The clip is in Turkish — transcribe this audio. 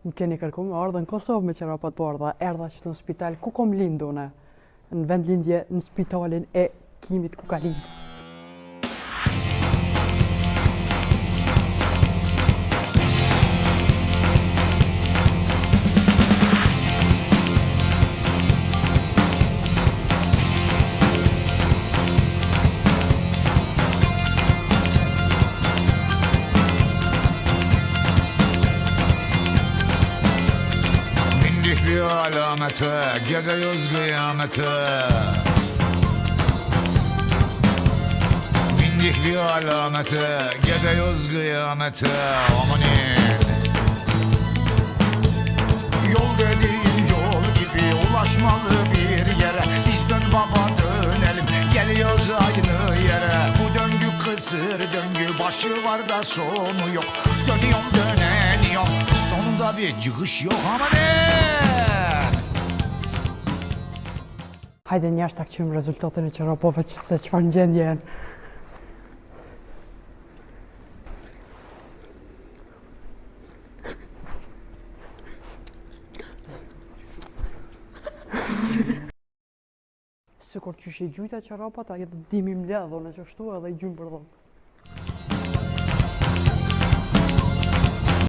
Më keni kërku me ardhe në Kosovë me qëra pat po ardha, erdha që të në spital, ku kom lindu në vend lindje në spitalin e Kimit ku ka lindu. Bir alamete, gidiyoruz kıyamete. Bindik bir alamete, gidiyoruz kıyamete. Amanin. Yol dediğin yol gibi ulaşmalı bir yere. Biz dön baba dönelim, geliyoruz aynı yere. Bu döngü kısır döngü, başı var da sonu yok. Dönüyorum döneniyorum, sonunda bir çıkış yok. Amanin. Hajde njerëz ta kqyrim rezultatin e qerapove që se çfarë në gjendje janë. Sikur qysh i gjujta qerapat, a jetë dimi mledhur në qështu edhe i gjujmë për dhëmë.